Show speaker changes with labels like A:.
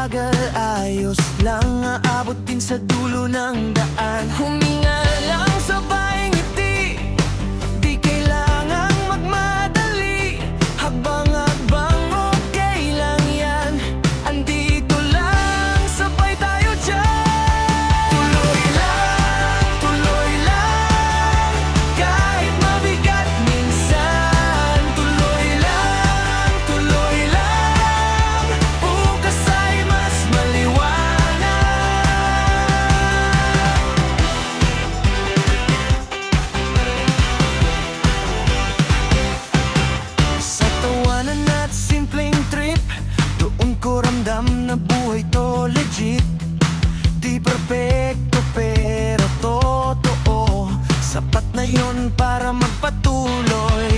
A: mabagal, ayos lang, aabot din sa dulo ng daan. Huminga lang, sabay ngiti, di kailangang magmadali. Hagbang-hagbang, okay lang yan, andito lang, sabay tayo dyan. Tuloy lang, kahit mabigat minsan. Tuloy lang, bukas ay mas maliwanag. Sa tawanan at simpleng trip, doon ko ramdam na buhay to legit. Di perfecto pero totoo, sapat na yun para magpatuloy.